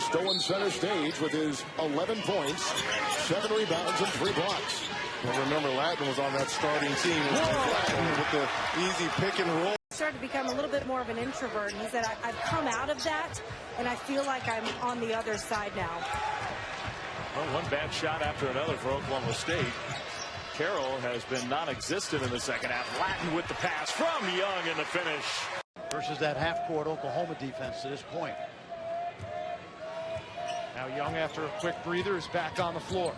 Stolen center stage with his 11 points, 7 rebounds, and 3 blocks. Well, remember, Lattin was on that starting team with the easy pick and roll. Started to become a little bit more of an introvert. He said, I've come out of that, and I feel like I'm on the other side now. Well, one bad shot after another for Oklahoma State. Carroll has been non-existent in the second half. Lattin with the pass from Young in the finish. Versus that half-court Oklahoma defense to this point. Now Young, after a quick breather, is back on the floor.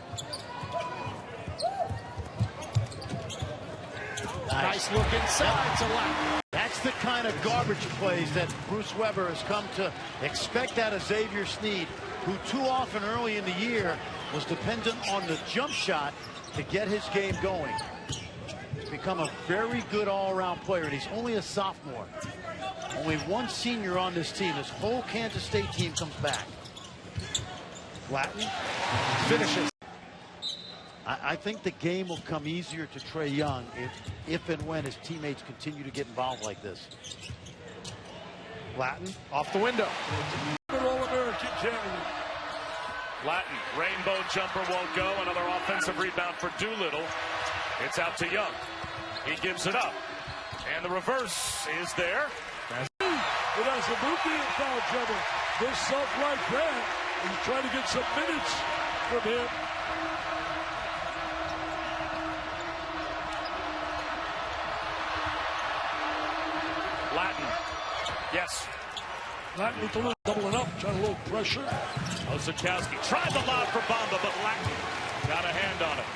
Nice look inside to Lattin. That's the kind of garbage plays that Bruce Weber has come to expect out of Xavier Sneed, who too often early in the year was dependent on the jump shot to get his game going. He's become a very good all-around player, and he's only a sophomore. Only one senior on this team. This whole Kansas State team comes back. Lattin finishes. I think the game will come easier to Trae Young if and when his teammates continue to get involved like this. Lattin off the window. Lattin, rainbow jumper won't go. Another offensive rebound for Doolittle. It's out to Young. He gives it up. And the reverse is there. It has a movie in foul trouble. There's stuff like that. He's trying to get some minutes from him. Lattin. Yes. Lattin with the little doubling up, trying a little pressure. Osakowski tried the lob for Bamba, but Lattin got a hand on it.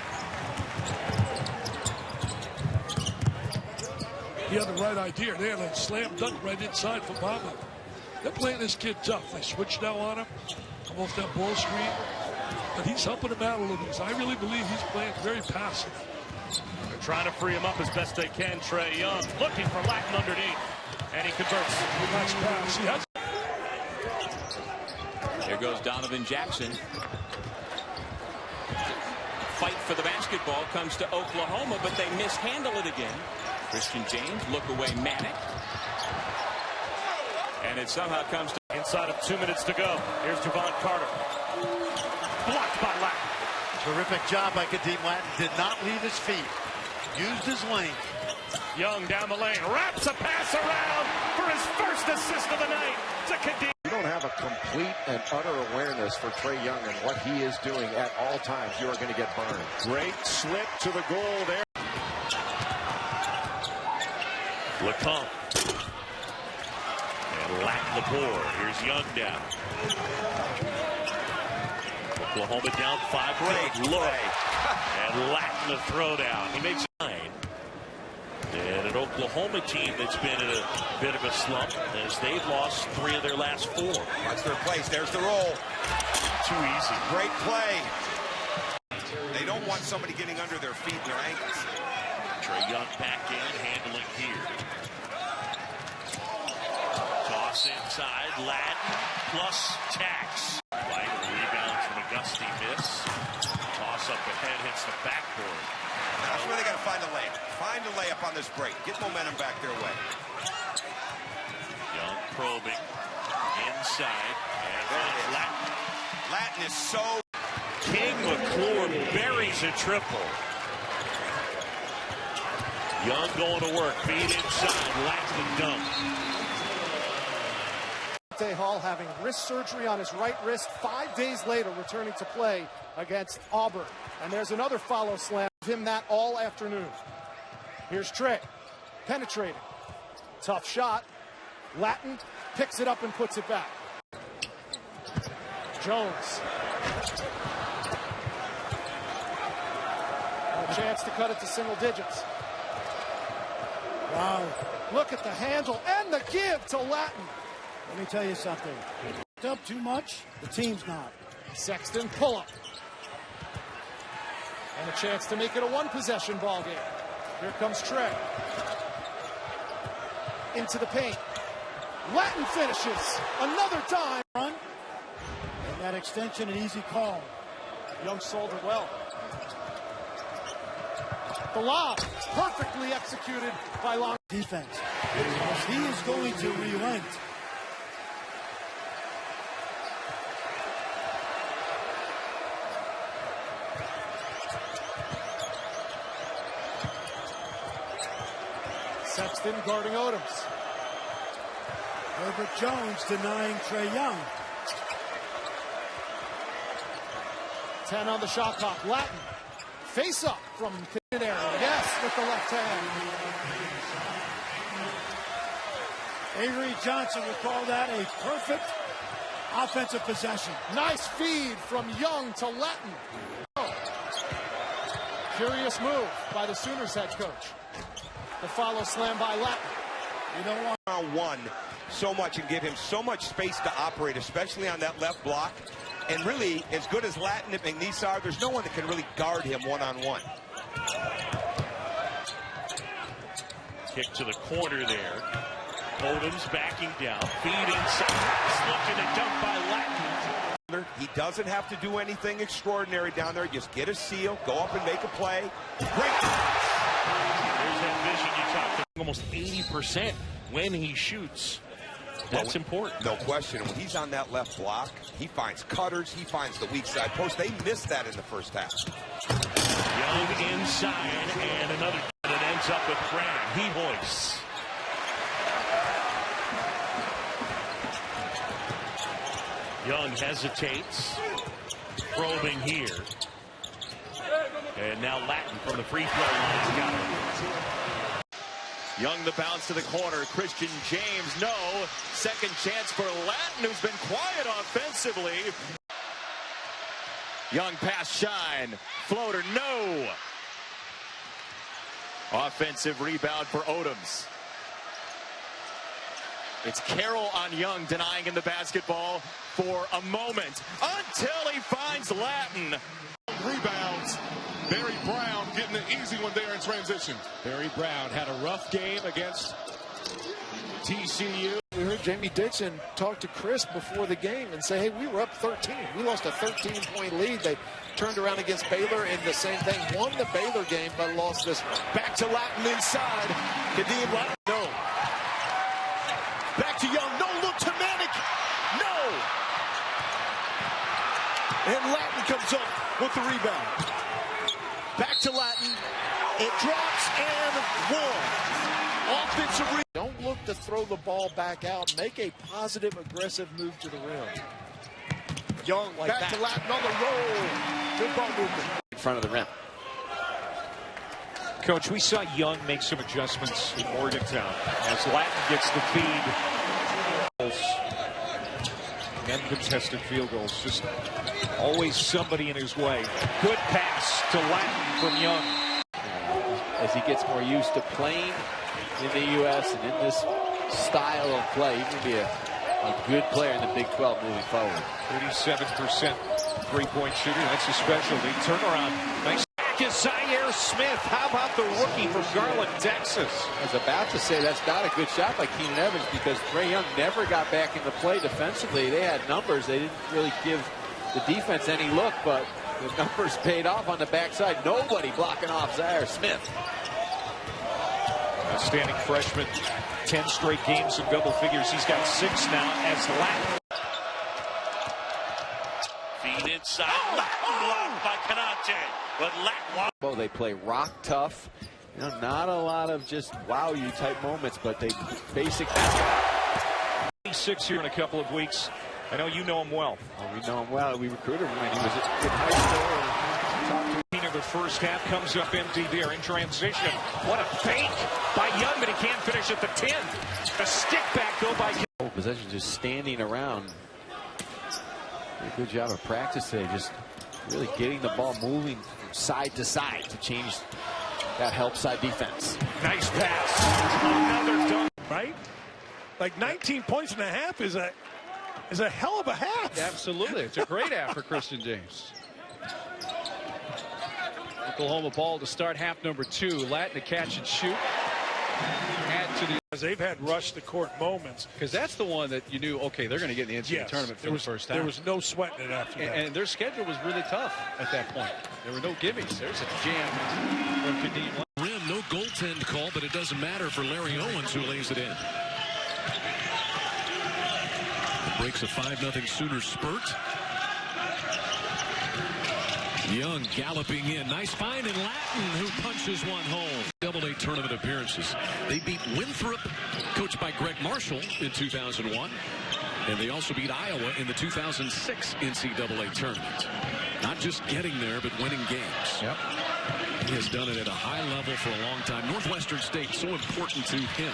He had the right idea. They had a slam dunk right inside for Bamba. They're playing this kid tough. They switch now on him. Come off that ball screen. But he's helping him out a little bit. I really believe he's playing very passive. They're trying to free him up as best they can. Trae Young looking for Lattin underneath. And he converts. Nice pass. He has. Here goes Donovan Jackson. Fight for the basketball comes to Oklahoma, but they mishandle it again. Christian James, look away, Manic. And it somehow comes to inside of 2 minutes to go. Here's Javon Carter. Blocked by Lattin. Terrific job by Khadeem. Lattin did not leave his feet. Used his lane. Young down the lane. Wraps a pass around for his first assist of the night to Khadeem. You don't have a complete and utter awareness for Trae Young and what he is doing at all times. You are going to get burned. Great slip to the goal there. Lecomte. And Lattin the board. Here's Young down. Oklahoma down 5. Great look. And Lattin the throwdown. He makes 9. And an Oklahoma team that's been in a bit of a slump as they've lost 3 of their last 4. Watch their place. There's the roll. Too easy. Great play. They don't want somebody getting under their feet and their ankles. Trae Young back in, handling here. Toss inside. Lattin plus Tax. Light rebound from Auguste miss. Toss up ahead, hits the backboard. That's where they got to find a layup. Find a layup on this break. Get momentum back their way. Young probing inside. And Lattin. Lattin is so. King McClure buries a triple. Young going to work. Feed inside. Lattin dunk. Hall having wrist surgery on his right wrist 5 days later, returning to play against Auburn. And there's another follow slam. Him that all afternoon. Here's Trae, penetrating. Tough shot. Lattin picks it up and puts it back. Jones. And a chance to cut it to single digits. Wow. Look at the handle and the give to Lattin. Let me tell you something. Up too much, the team's not. Sexton pull up. And a chance to make it a one-possession ball game. Here comes Trae. Into the paint. Lattin finishes. Another time. And that extension, an easy call. Young sold it well. The lob, perfectly executed by Long. Defense. He is going to relent. Sexton guarding Odoms. Herbert Jones denying Trae Young. 10 on the shot clock. Lattin. Face up from the area. Yes, with the left hand. Avery Johnson would call that a perfect offensive possession. Nice feed from Young to Lattin. Curious move by the Sooners head coach. The follow slam by Lattin. You don't want one so much and give him so much space to operate, especially on that left block. And really, as good as Lattin and McNeese are, there's no one that can really guard him one-on-one. Kick to the corner there. Odoms backing down. Feed inside. Looking at dump by Lattin. He doesn't have to do anything extraordinary down there. Just get a seal, go up and make a play. Great. There's that vision you talked about. Almost 80% when he shoots. That's important. No question. When he's on that left block, he finds cutters, he finds the weak side post. They missed that in the first half. Young inside, and another that ends up with Graham. He hoists. Young hesitates. Probing here. And now Lattin from the free throw line. Got it. Young the bounce to the corner. Christian James, no. Second chance for Lattin, who's been quiet offensively. Young pass shine. Floater, no. Offensive rebound for Odoms. It's Carroll on Young, denying him the basketball for a moment until he finds Lattin. Rebounds. Barry Brown getting the easy one there in transition. Barry Brown had a rough game against TCU. We heard Jamie Dixon talk to Chris before the game and say, hey, we were up 13. We lost a 13-point lead. They turned around against Baylor and the same thing. Won the Baylor game, but lost this one. Back to Lattin inside. Khadeem Lattin, no. Back to Young, no look to Manic, no. And Lattin comes up with the rebound. Back to Lattin, it drops and one. Offensive rebound. Don't look to throw the ball back out. Make a positive, aggressive move to the rim. Young like back that. to Lattin on the roll. Good ball movement. In front of the rim. Coach, we saw Young make some adjustments in Morgantown as Lattin gets the feed. And contested field goals. Just always somebody in his way. Good pass to Lattin from Young. As he gets more used to playing in the U.S. and in this style of play, he can be a good player in the Big 12 moving forward. 37% three-point shooter. That's a specialty. Turnaround. Nice. Zaire Smith. How about the rookie from Garland, Texas? I was about to say that's not a good shot by Keenan Evans because Trae Young never got back into play defensively. They had numbers. They didn't really give the defense any look, but the numbers paid off on the backside. Nobody blocking off Zaire Smith. Outstanding freshman. 10 straight games in double figures. He's got 6 now as Lattin. Feed inside. Lattin blocked by Canate. But Lattin. Oh, they play rock tough. You know, not a lot of just wow you type moments, but they basically. 6 here in a couple of weeks. I know you know him well. Oh, we know him well. We recruited him when he was in high school. The first half comes up empty there in transition. What a fake by Young, but he can't finish at the 10. A stick back though by possession, just standing around. Did a good job of practice today, just really getting the ball moving from side to side to change that help side defense. Nice pass. Another dunk. Right? Like 19 points and a half is a hell of a half. Absolutely. It's a great half for Christian James. Oklahoma ball to start half number 2. Lattin to catch and shoot. Add to the. They've had rush the court moments. Because that's the one that you knew, okay, they're going to get in the NCAA tournament for the first time. There was no sweating it after that. And their schedule was really tough at that point. There were no gimmies. There's a jam from Khadeem. Rim, no goaltend call, but it doesn't matter for Larry Owens, who lays it in. It breaks a 5-0 Sooners spurt. Young galloping in. Nice find in Lattin, who punches one home. NCAA tournament appearances. They beat Winthrop, coached by Greg Marshall, in 2001. And they also beat Iowa in the 2006 NCAA tournament. Not just getting there, but winning games. Yep. He has done it at a high level for a long time. Northwestern State, so important to him.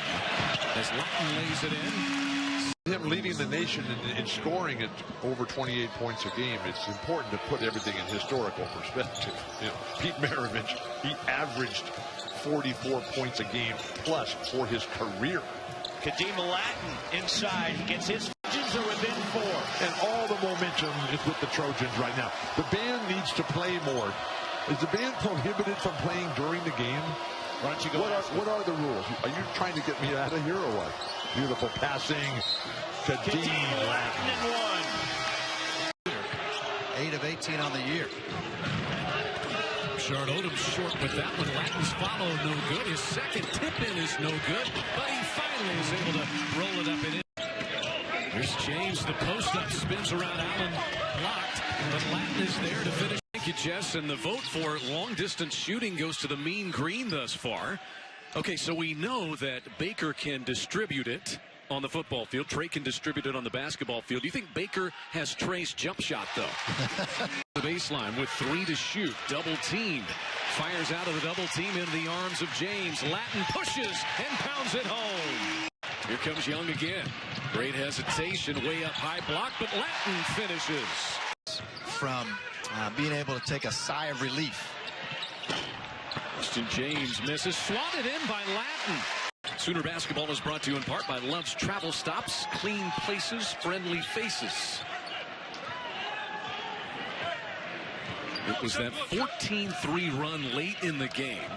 As Lattin lays it in. Him leading the nation in scoring at over 28 points a game, it's important to put everything in historical perspective. You know, Pete Maravich, he averaged 44 points a game plus for his career. Khadeem Lattin inside. He gets his Trojans are within 4. And all the momentum is with the Trojans right now. The band needs to play more. Is the band prohibited from playing during the game? Why don't you go? What are the rules? Are you trying to get me out of here or what? Beautiful passing. Khadeem Lattin in 1. 8 of 18 on the year. Shard Odom short with that one. Lattin's follow no good. His second tip-in is no good, but he finally is able to roll it up and in. Here's James. The post-up spins around Allen, blocked, but Lattin is there to finish. Thank you, Jess. And the vote for long-distance shooting goes to the mean green thus far. Okay, so we know that Baker can distribute it on the football field. Trey can distribute it on the basketball field. Do you think Baker has Trey's jump shot, though? The baseline with 3 to shoot. Double teamed. Fires out of the double team into the arms of James. Lattin pushes and pounds it home. Here comes Young again. Great hesitation. Way up high block, but Lattin finishes. From being able to take a sigh of relief. Christian James misses. Swatted in by Lattin. Sooner basketball is brought to you in part by Love's Travel Stops. Clean places, friendly faces. It was that 14-3 run late in the game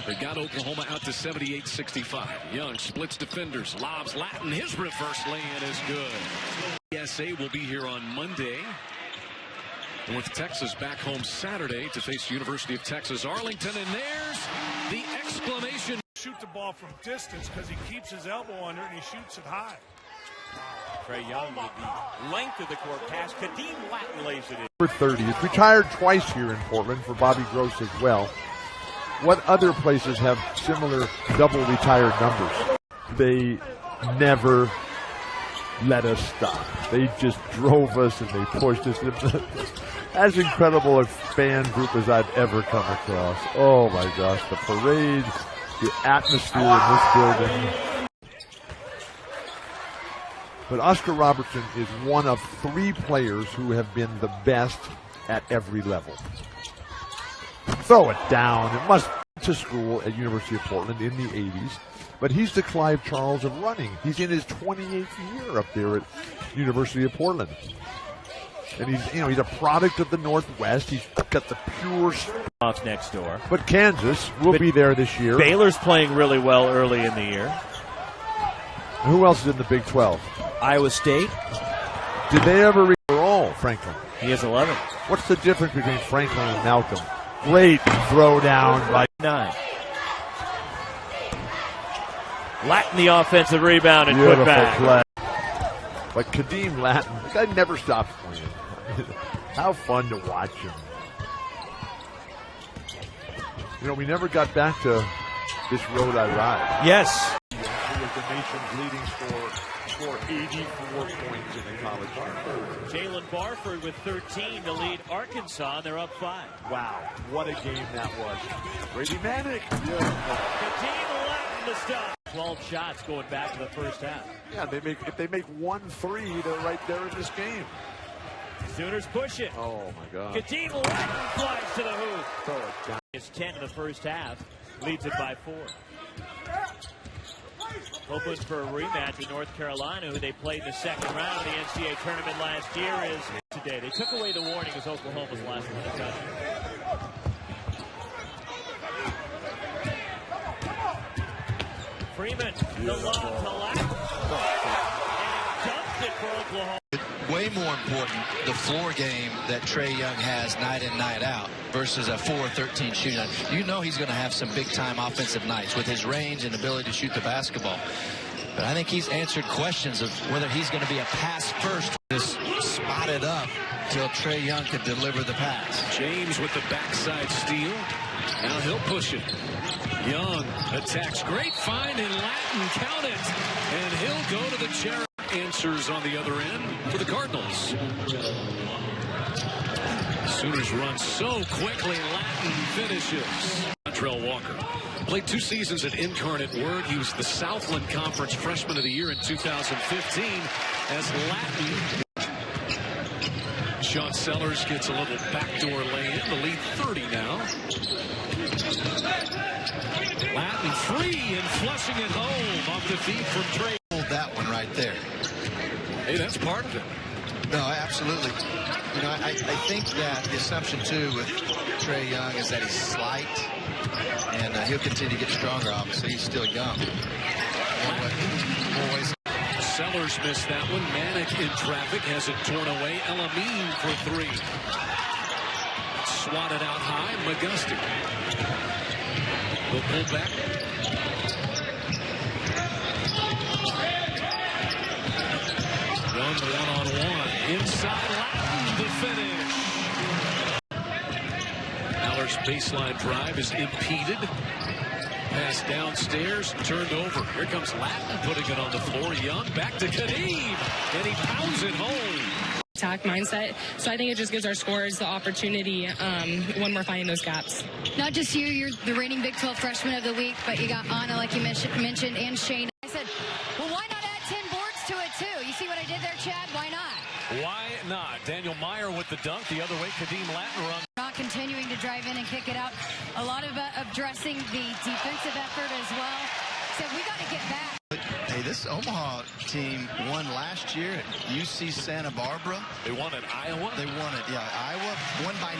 that got Oklahoma out to 78-65. Young splits defenders, lobs Lattin. His reverse lay-in is good. ESA will be here on Monday, with Texas back home Saturday to face University of Texas Arlington. And there's the exclamation. Shoot the ball from distance because he keeps his elbow under it and he shoots it high. Trey Young with the length of the court pass. Khadeem Lattin lays it in. Number 30 is retired twice here in Portland for Bobby Gross as well. What other places have similar double retired numbers? They never let us stop. They just drove us and they pushed us. As incredible a fan group as I've ever come across. Oh my gosh, the parade, the atmosphere in this building. But Oscar Robertson is one of 3 players who have been the best at every level. Throw it down. It must be to school at University of Portland in the 80s. But he's the Clive Charles of running. He's in his 28th year up there at University of Portland. And he's a product of the Northwest. He's got the pure off next door. But Kansas will be there this year. Baylor's playing really well early in the year. Who else is in the Big 12? Iowa State. Did they ever reach all Franklin? He has 11. What's the difference between Franklin and Malcolm? Great throw down by 9. Lattin the offensive rebound and beautiful put back. Play. But Khadeem Lattin, the guy never stops playing. How fun to watch him. You know, we never got back to this road I ride. Yes. He was the nation's leading scorer, 84 points in the college. Jalen Barford with 13 to lead Arkansas. They're up 5. Wow, what a game that was. Brady Manick. Khadeem Lattin to stop. 12 shots going back to the first half. Yeah, if they make 1 3, they're right there in this game. Sooners push it. Oh my God. Khadeem Lattin flies to the hoop. Throw it down. It's 10 in the first half. Leads it by 4. Hoping for a rematch with North Carolina, who they played in the second round of the NCAA tournament last year, is today. They took away the warning as Oklahoma's last one to touch. Freeman, the lob to Lattin. And he dumped it for Oklahoma. Way more important, the floor game that Trey Young has night in, night out versus a 4-13 shooting. You know he's going to have some big-time offensive nights with his range and ability to shoot the basketball. But I think he's answered questions of whether he's going to be a pass-first. This spot brought it up till Trae Young could deliver the pass. James with the backside steal. Now he'll push it. Young attacks. Great find in Lattin. Count it. And he'll go to the chair. Answers on the other end for the Cardinals. Sooners run so quickly. Lattin finishes. Montrell Walker played 2 seasons at Incarnate Word. He was the Southland Conference Freshman of the Year in 2015 as Lattin. Sean Sellers gets a little backdoor lay-in. The lead 30 now. Lattin free and flushing it home off the feet from Trae. That one right there. Hey, that's part of it. No, absolutely. You know, I think that the assumption, too, with Trae Young is that he's slight, and he'll continue to get stronger, obviously. He's still young. Sellers missed that one. Manic in traffic has it torn away. Elamine for 3. Swatted out high. McGusty. Will pull back. Young one-on-one. Inside Lattin the finish. Aller's baseline drive is impeded. Pass downstairs, turned over. Here comes Lattin putting it on the floor. Young back to Khadeem, and he pounds it home. Attack mindset. So I think it just gives our scorers the opportunity when we're finding those gaps. Not just you, you're the reigning Big 12 Freshman of the Week, but you got Anna, like you mentioned, and Shane. I said, well, why not add 10 boards to it, too? You see what I did there, Chad? Why not? Why not? Daniel Meyer with the dunk. The other way, Khadeem Lattin run. Not continuing to drive in and kick it out. A lot of addressing the defensive effort as well. So we got to get back. Hey, this Omaha team won last year at UC Santa Barbara. They won at Iowa? They won it, yeah. Iowa won by